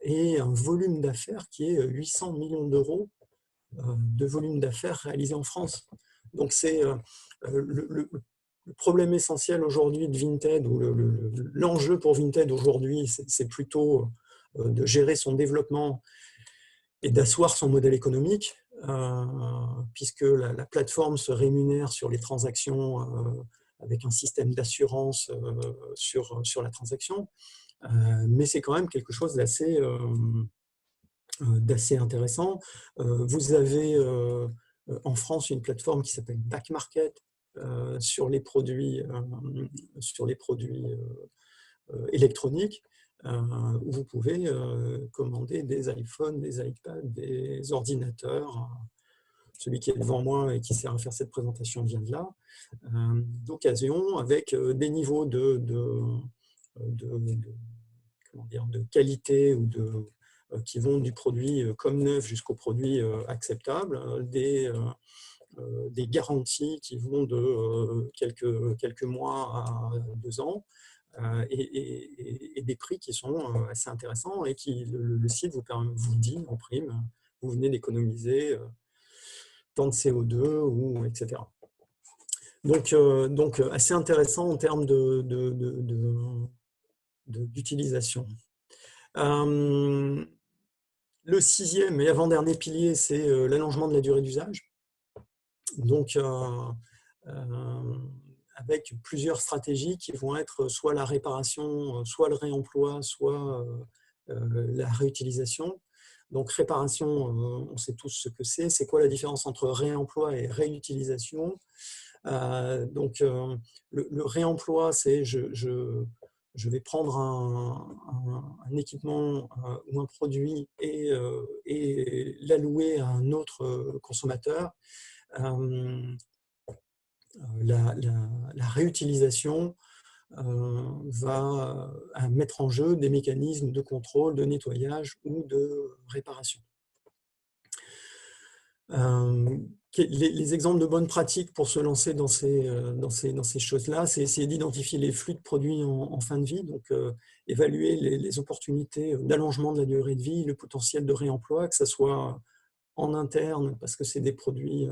Et un volume d'affaires qui est 800 millions d'euros de volume d'affaires réalisé en France. Donc c'est le problème essentiel aujourd'hui de Vinted, ou l'enjeu pour Vinted aujourd'hui, c'est plutôt de gérer son développement et d'asseoir son modèle économique, puisque la plateforme se rémunère sur les transactions avec un système d'assurance sur la transaction. Mais c'est quand même quelque chose d'assez intéressant. Vous avez en France une plateforme qui s'appelle Back Market sur les produits électroniques, où vous pouvez commander des iPhones, des iPads, des ordinateurs. Celui qui est devant moi et qui sert à faire cette présentation vient de là, d'occasion, avec des niveaux de qualité ou qui vont du produit comme neuf jusqu'au produit acceptable, des garanties qui vont de quelques mois à 2 ans, et des prix qui sont assez intéressants et qui le site vous dit en prime, vous venez d'économiser tant de CO2 ou etc. Donc assez intéressant en termes d'utilisation. Le sixième et avant-dernier pilier, c'est l'allongement de la durée d'usage. Donc, avec plusieurs stratégies qui vont être soit la réparation, soit le réemploi, soit la réutilisation. Donc, réparation, on sait tous ce que c'est. C'est quoi la différence entre réemploi et réutilisation? Donc, le réemploi, c'est je vais prendre un équipement ou un produit et l'allouer à un autre consommateur. La réutilisation va mettre en jeu des mécanismes de contrôle, de nettoyage ou de réparation. Les exemples de bonnes pratiques pour se lancer dans ces choses-là, c'est essayer d'identifier les flux de produits en fin de vie, donc évaluer les opportunités d'allongement de la durée de vie, le potentiel de réemploi, que ce soit en interne, parce que c'est des produits,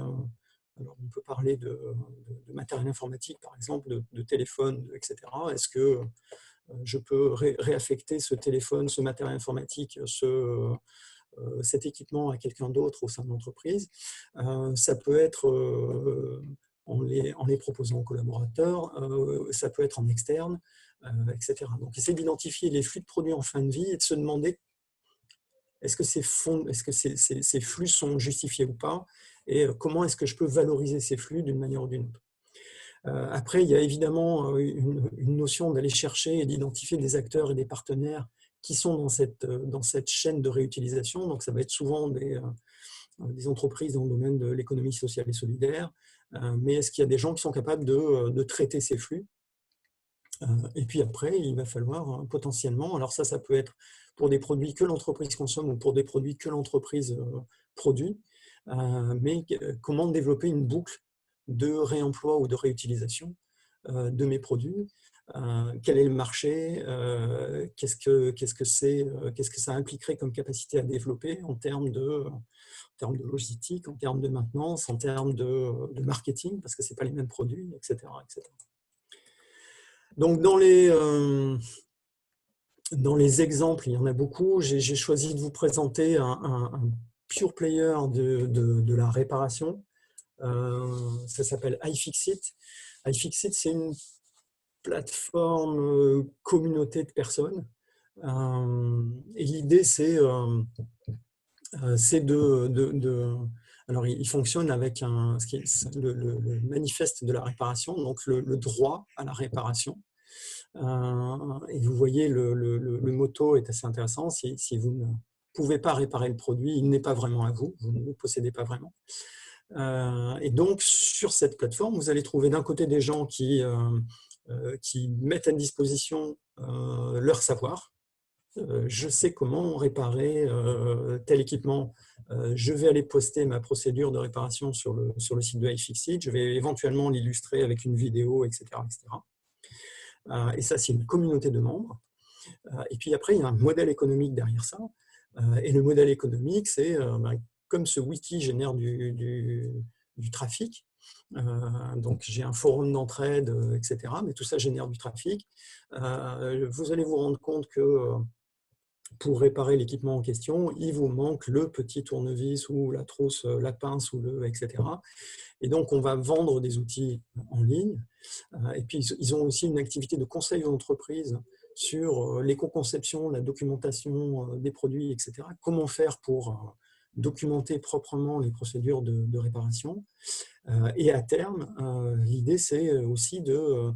alors on peut parler de matériel informatique par exemple, de téléphone, etc. Est-ce que je peux réaffecter ce téléphone, ce matériel informatique, cet équipement à quelqu'un d'autre au sein de l'entreprise? Ça peut être en les proposant aux collaborateurs, ça peut être en externe, etc. Donc, essayer d'identifier les flux de produits en fin de vie et de se demander est-ce que ces flux sont justifiés ou pas, et comment est-ce que je peux valoriser ces flux d'une manière ou d'une autre. Après, il y a évidemment une notion d'aller chercher et d'identifier des acteurs et des partenaires qui sont dans cette chaîne de réutilisation. Donc, ça va être souvent des entreprises dans le domaine de l'économie sociale et solidaire. Mais est-ce qu'il y a des gens qui sont capables de traiter ces flux? Et puis après, il va falloir potentiellement, alors ça peut être pour des produits que l'entreprise consomme ou pour des produits que l'entreprise produit, mais comment développer une boucle de réemploi ou de réutilisation de mes produits, quel est le marché, qu'est-ce que ça impliquerait comme capacité à développer en termes de logistique, en termes de maintenance, en termes de marketing, parce que ce n'est pas les mêmes produits, etc. etc. Donc, dans les exemples, il y en a beaucoup. J'ai choisi de vous présenter un pure player de la réparation. Ça s'appelle iFixit. iFixit, c'est une plateforme communauté de personnes. Et l'idée, c'est alors, il fonctionne avec le manifeste de la réparation, donc le droit à la réparation. Et vous voyez, le motto est assez intéressant. Si vous ne pouvez pas réparer le produit, il n'est pas vraiment à vous, vous ne le possédez pas vraiment. Et donc, sur cette plateforme, vous allez trouver d'un côté des gens qui mettent à disposition leur savoir. Je sais comment réparer tel équipement. Je vais aller poster ma procédure de réparation sur le site de iFixit. Je vais éventuellement l'illustrer avec une vidéo, etc. etc. Et ça, c'est une communauté de membres. Et puis après, il y a un modèle économique derrière ça. Et le modèle économique, c'est comme ce wiki génère du trafic, donc j'ai un forum d'entraide, etc. Mais tout ça génère du trafic. Vous allez vous rendre compte que pour réparer l'équipement en question, il vous manque le petit tournevis ou la trousse, la pince ou etc. Et donc, on va vendre des outils en ligne. Et puis, ils ont aussi une activité de conseil aux entreprises sur l'éco-conception, la documentation des produits, etc. Comment faire pour documenter proprement les procédures de réparation. Et à terme, l'idée, c'est aussi de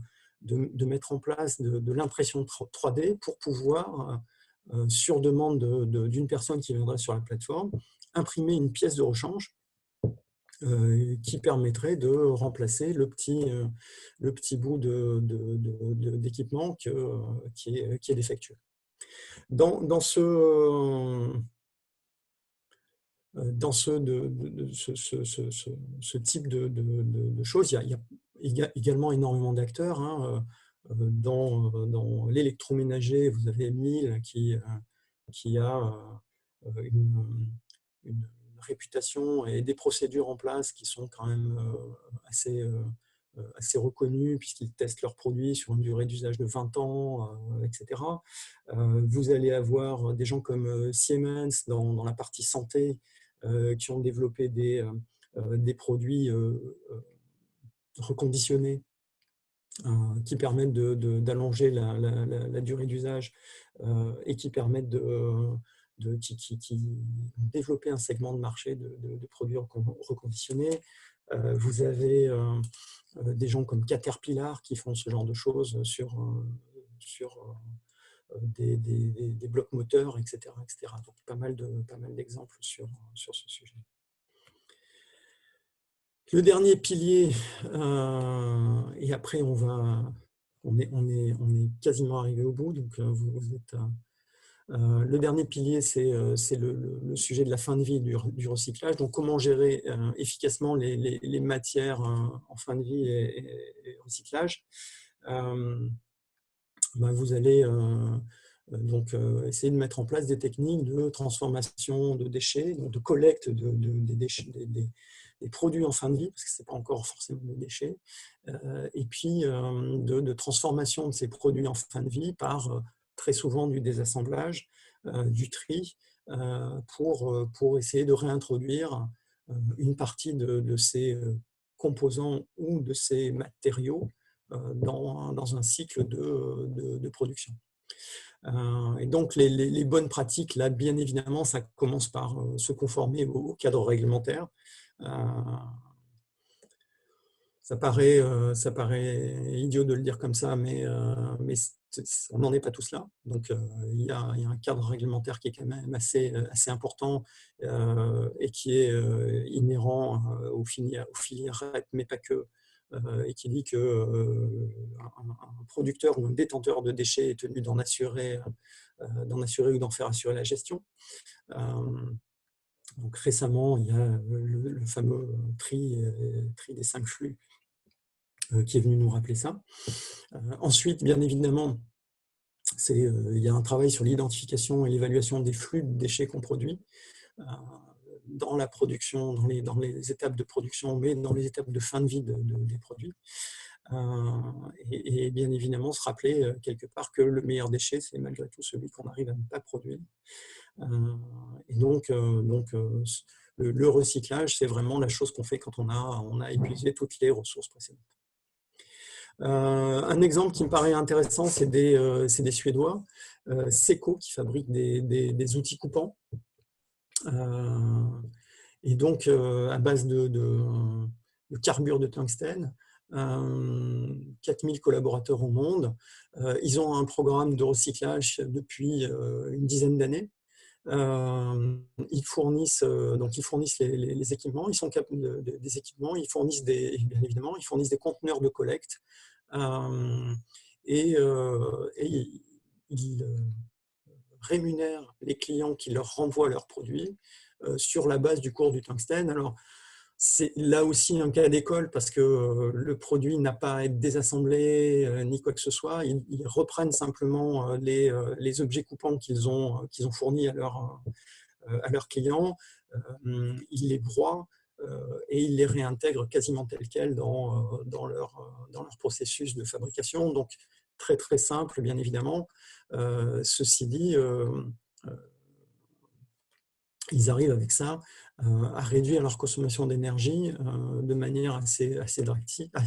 mettre en place de l'impression 3D pour pouvoir, sur demande d'une personne qui viendrait sur la plateforme, imprimer une pièce de rechange qui permettrait de remplacer le petit bout d'équipement qui est défectueux. Dans ce type de choses, il y a également énormément d'acteurs. Hein. Dans l'électroménager, vous avez Emile qui a une réputation et des procédures en place qui sont quand même assez assez reconnus puisqu'ils testent leurs produits sur une durée d'usage de 20 ans, etc. Vous allez avoir des gens comme Siemens dans la partie santé qui ont développé des produits reconditionnés qui permettent d'allonger la durée d'usage et qui permettent de développer un segment de marché de produits reconditionnés. Vous avez des gens comme Caterpillar qui font ce genre de choses sur des blocs moteurs, etc., etc. Donc, pas mal d'exemples sur ce sujet. Le dernier pilier, et après on est quasiment arrivé au bout, donc vous êtes... le dernier pilier, c'est le sujet de la fin de vie du recyclage. Donc, comment gérer efficacement les matières en fin de vie et recyclage. Vous allez donc essayer de mettre en place des techniques de transformation de déchets, donc de collecte des déchets, des produits en fin de vie, parce que ce n'est pas encore forcément des déchets, et puis de transformation de ces produits en fin de vie par très souvent du désassemblage, du tri, pour essayer de réintroduire une partie de ces composants ou de ces matériaux dans un cycle de production. Et donc, les bonnes pratiques, là, bien évidemment, ça commence par se conformer au cadre réglementaire. Ça paraît idiot de le dire comme ça, mais on n'en est pas tous là. Donc, il y a un cadre réglementaire qui est quand même assez important et qui est inhérent aux filières REP, mais pas que, et qui dit qu'un producteur ou un détenteur de déchets est tenu d'en assurer ou d'en faire assurer la gestion. Donc, récemment, il y a le fameux tri des 5 flux qui est venu nous rappeler ça. Ensuite, bien évidemment, il y a un travail sur l'identification et l'évaluation des flux de déchets qu'on produit dans la production, dans les étapes de production, mais dans les étapes de fin de vie des produits. Et bien évidemment, se rappeler quelque part que le meilleur déchet, c'est malgré tout celui qu'on arrive à ne pas produire. Et donc le recyclage, c'est vraiment la chose qu'on fait quand on a épuisé toutes les ressources précédentes. Un exemple qui me paraît intéressant, c'est des Suédois, Seco, qui fabriquent des outils coupants. Et donc, à base de carbure de tungstène, 4000 collaborateurs au monde. Ils ont un programme de recyclage depuis une dizaine d'années. Ils fournissent les équipements, ils sont capables des équipements, bien évidemment, ils fournissent des conteneurs de collecte et ils rémunèrent les clients qui leur renvoient leurs produits sur la base du cours du tungstène. Alors, c'est là aussi un cas d'école parce que le produit n'a pas à être désassemblé ni quoi que ce soit. Ils reprennent simplement les objets coupants qu'ils ont fournis à leurs clients, ils les broient et ils les réintègrent quasiment tels quels dans leur processus de fabrication. Donc, très très simple, bien évidemment. Ceci dit, ils arrivent avec ça à réduire leur consommation d'énergie de manière assez drastique, et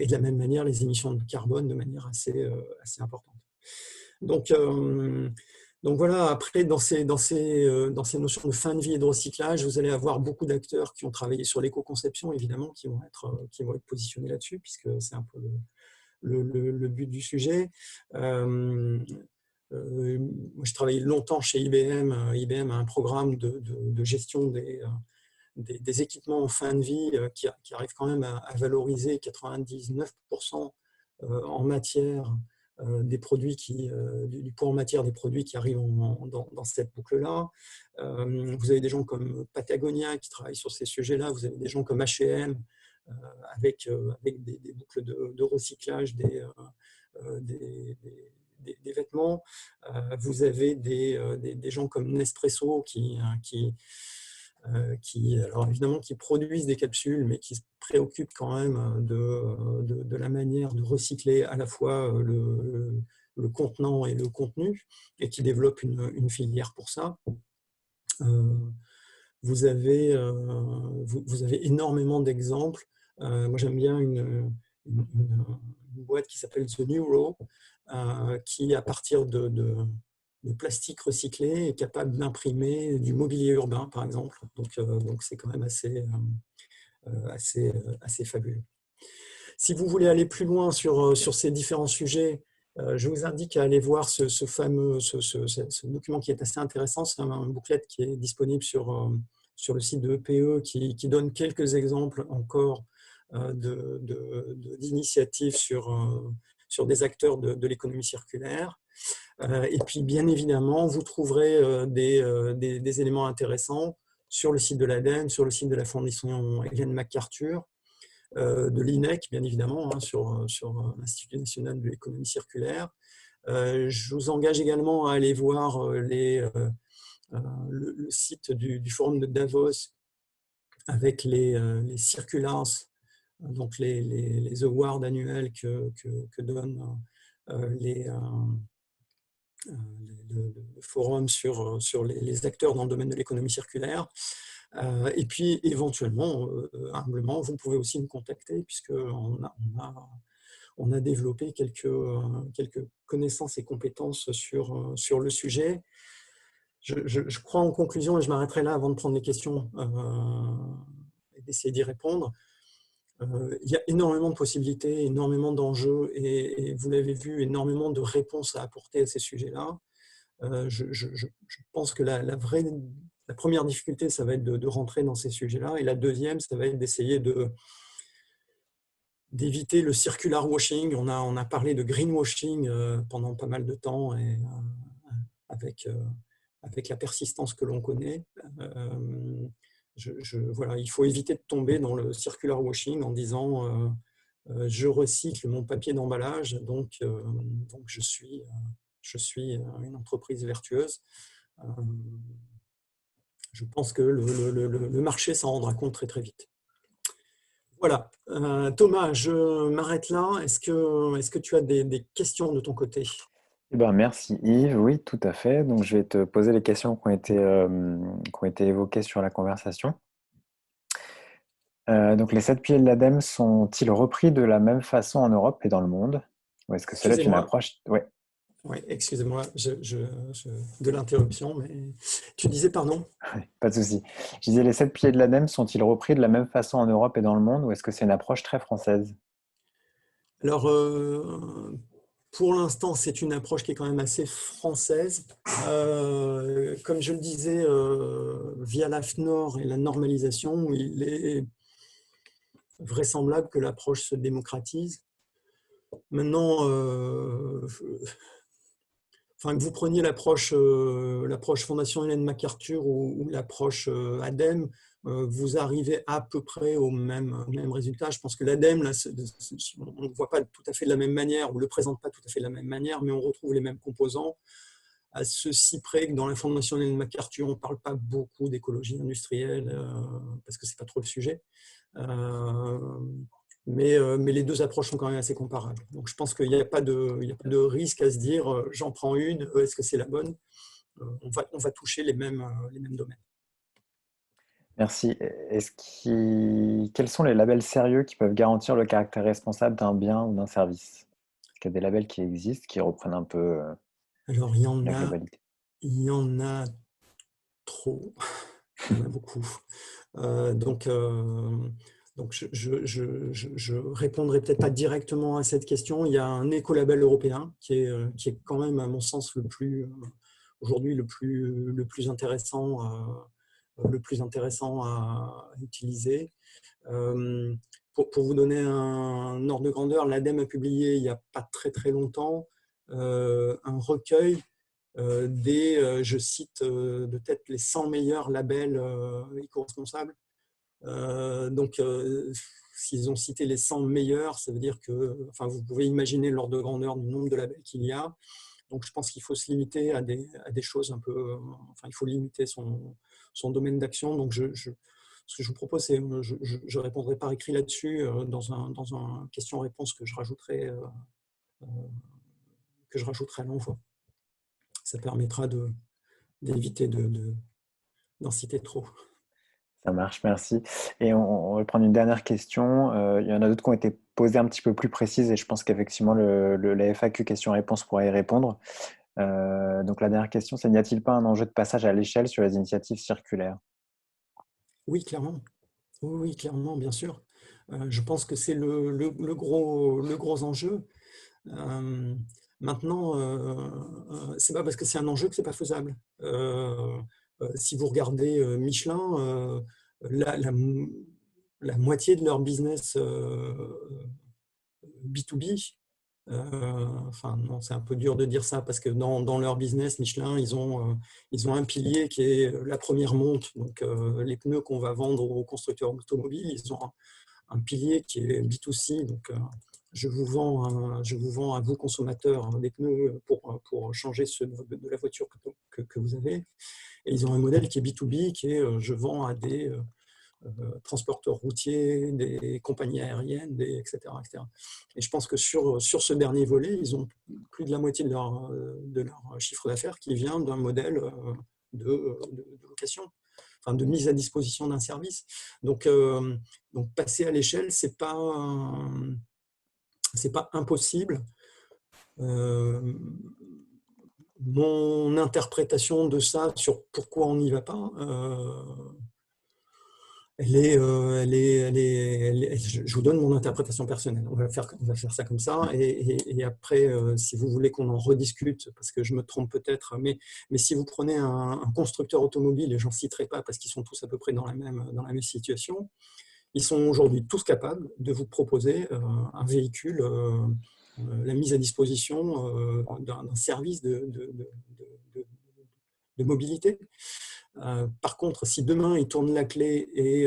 de la même manière les émissions de carbone de manière assez importante. Donc voilà, après dans ces notions de fin de vie et de recyclage, vous allez avoir beaucoup d'acteurs qui ont travaillé sur l'éco-conception, évidemment, qui vont être positionnés là-dessus, puisque c'est un peu le but du sujet. Moi, j'ai travaillé longtemps chez IBM. IBM a un programme de gestion des équipements en fin de vie qui arrive quand même à valoriser 99% en matière des produits du poids en matière des produits qui arrivent dans cette boucle-là. Vous avez des gens comme Patagonia qui travaillent sur ces sujets-là. Vous avez des gens comme H&M avec des boucles de recyclage des vêtements. Vous avez des gens comme Nespresso qui alors évidemment, qui produisent des capsules, mais qui se préoccupent quand même de la manière de recycler à la fois le contenant et le contenu, et qui développent une filière pour ça. Vous avez énormément d'exemples. Moi, j'aime bien une boîte qui s'appelle The New Row, qui, à partir de plastique recyclé, est capable d'imprimer du mobilier urbain, par exemple. Donc c'est quand même assez fabuleux. Si vous voulez aller plus loin sur ces différents sujets, je vous indique à aller voir ce document qui est assez intéressant. C'est un booklet qui est disponible sur le site de EPE qui donne quelques exemples encore d'initiatives sur des acteurs de l'économie circulaire. Et puis, bien évidemment, vous trouverez des éléments intéressants sur le site de l'ADEME, sur le site de la Fondation Ellen MacArthur, de l'INEC, bien évidemment, hein, sur l'Institut national de l'économie circulaire. Je vous engage également à aller voir le site du Forum de Davos avec les circulars, donc les awards annuels que donnent le forum sur les acteurs dans le domaine de l'économie circulaire. Et puis, éventuellement, humblement, vous pouvez aussi me contacter, puisqu'on a développé quelques connaissances et compétences sur le sujet. Je crois, en conclusion, et je m'arrêterai là avant de prendre les questions et d'essayer d'y répondre, il y a énormément de possibilités, énormément d'enjeux, et vous l'avez vu, énormément de réponses à apporter à ces sujets-là. Je pense que la première difficulté, ça va être de rentrer dans ces sujets-là, et la deuxième, ça va être d'essayer d'éviter le circular washing. On a parlé de greenwashing pendant pas mal de temps, et avec la persistance que l'on connaît. Voilà, il faut éviter de tomber dans le circular washing en disant je recycle mon papier d'emballage, donc je suis une entreprise vertueuse. Je pense que le marché s'en rendra compte très très vite. Voilà. Thomas, je m'arrête là. Est-ce que tu as des questions de ton côté? Eh ben, merci Yves, oui, tout à fait. Donc, je vais te poser les questions qui ont été évoquées sur la conversation. Donc, les 7 piliers de l'ADEME sont-ils repris de la même façon en Europe et dans le monde? Ou est-ce que cela est une Excusez-moi. approche... Oui, Ouais, excusez-moi de l'interruption, mais tu disais pardon? pas de souci. Je disais, les 7 piliers de l'ADEME sont-ils repris de la même façon en Europe et dans le monde, ou est-ce que c'est une approche très française? Alors, pour l'instant, c'est une approche qui est quand même assez française. Comme je le disais, via l'AFNOR et la normalisation, il est vraisemblable que l'approche se démocratise. Maintenant, que vous preniez l'approche Fondation Ellen MacArthur ou l'approche ADEME, vous arrivez à peu près au même résultat. Je pense que l'ADEME, là, on ne le voit pas tout à fait de la même manière, ou ne le présente pas tout à fait de la même manière, mais on retrouve les mêmes composants, à ceci près que dans la Fondation Ellen MacArthur, on ne parle pas beaucoup d'écologie industrielle, parce que ce n'est pas trop le sujet. Mais les deux approches sont quand même assez comparables. Donc je pense qu'il n'y a pas de risque à se dire j'en prends une, est-ce que c'est la bonne? On va toucher les mêmes domaines. Merci. Quels sont les labels sérieux qui peuvent garantir le caractère responsable d'un bien ou d'un service? Est-ce qu'il y a des labels qui existent, qui reprennent un peu Alors la globalité? il y en a trop, il y en a beaucoup. Donc je répondrai peut-être pas directement à cette question. Il y a un écolabel européen qui est quand même, à mon sens, aujourd'hui le plus intéressant à utiliser. Pour vous donner un ordre de grandeur, l'ADEME a publié il n'y a pas très très longtemps un recueil je cite de tête, les 100 meilleurs labels éco-responsables. Donc, s'ils ont cité les 100 meilleurs, ça veut dire que, enfin, vous pouvez imaginer l'ordre de grandeur du nombre de labels qu'il y a. Donc, je pense qu'il faut se limiter à des choses un peu… Enfin, il faut limiter son domaine d'action. Donc, ce que je vous propose, c'est… Je répondrai par écrit là-dessus dans un question-réponse que je rajouterai à l'envoi. Ça permettra d'éviter d'en citer trop. Ça marche, merci. Et on va prendre une dernière question. Il y en a d'autres qui ont été posées un petit peu plus précises et je pense qu'effectivement, la FAQ question-réponse pourra y répondre. Donc la dernière question, c'est: n'y a-t-il pas un enjeu de passage à l'échelle sur les initiatives circulaires? Oui, clairement. Oui, clairement, bien sûr. Je pense que c'est le gros enjeu. Maintenant, c'est pas parce que c'est un enjeu que c'est pas faisable. Si vous regardez Michelin, la moitié de leur business B2B, enfin non, c'est un peu dur de dire ça parce que dans leur business, Michelin, ils ont un pilier qui est la première monte, donc les pneus qu'on va vendre aux constructeurs automobiles, ils ont un pilier qui est B2C, donc je vous vends à vous consommateurs des pneus pour changer ceux de la voiture que vous avez. Et ils ont un modèle qui est B2B, qui est je vends à des transporteurs routiers, des compagnies aériennes, etc., etc. Et je pense que sur ce dernier volet, ils ont plus de la moitié de leur chiffre d'affaires qui vient d'un modèle de location, enfin de mise à disposition d'un service. Donc passer à l'échelle, c'est pas impossible. Mon interprétation de ça sur pourquoi on n'y va pas, je vous donne mon interprétation personnelle. On va faire ça comme ça. Et après, si vous voulez qu'on en rediscute, parce que je me trompe peut-être, mais si vous prenez un constructeur automobile, et j'en citerai pas parce qu'ils sont tous à peu près dans la même situation, ils sont aujourd'hui tous capables de vous proposer un véhicule, la mise à disposition d'un service de mobilité. Par contre, si demain ils tournent la clé et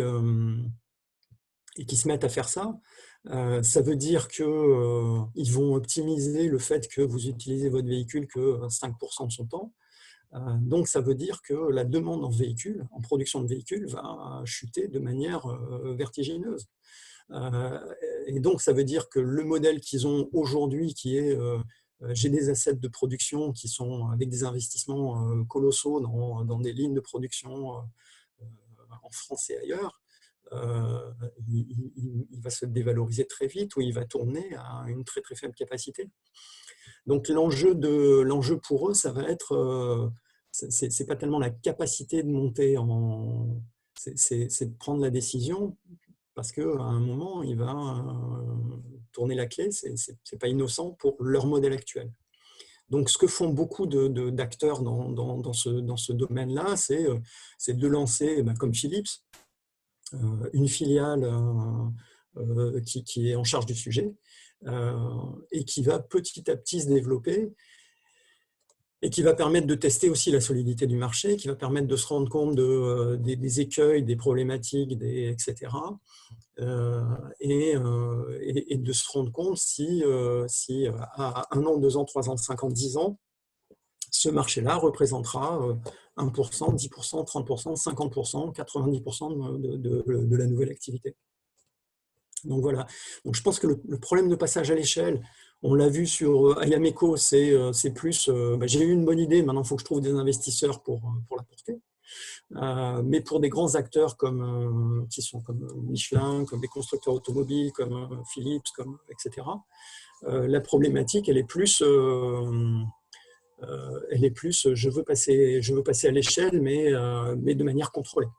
qu'ils se mettent à faire ça, ça veut dire qu'ils vont optimiser le fait que vous utilisez votre véhicule que 5% de son temps. Donc, ça veut dire que la demande en production de véhicules va chuter de manière vertigineuse. Et donc, ça veut dire que le modèle qu'ils ont aujourd'hui, qui est j'ai des assets de production qui sont avec des investissements colossaux dans des lignes de production en France et ailleurs, il va se dévaloriser très vite ou il va tourner à une très très faible capacité. Donc l'enjeu pour eux, ça va être, c'est pas tellement la capacité de monter c'est de prendre la décision, parce qu'à un moment, il va tourner la clé, c'est pas innocent pour leur modèle actuel. Donc, ce que font beaucoup d'acteurs dans ce domaine-là, c'est de lancer, comme Philips, une filiale qui est en charge du sujet et qui va petit à petit se développer et qui va permettre de tester aussi la solidité du marché, qui va permettre de se rendre compte des écueils, des problématiques, etc. Et de se rendre compte si à 1 an, 2 ans, 3 ans, 5 ans, 10 ans, ce marché-là représentera 1%, 10%, 30%, 50%, 90% de la nouvelle activité. Donc voilà. Donc je pense que le problème de passage à l'échelle, on l'a vu sur Ayameco, c'est plus j'ai eu une bonne idée, maintenant il faut que je trouve des investisseurs pour la porter. Mais pour des grands acteurs qui sont comme Michelin, comme les constructeurs automobiles, comme Philips, etc., la problématique, elle est plus je veux passer à l'échelle, mais de manière contrôlée.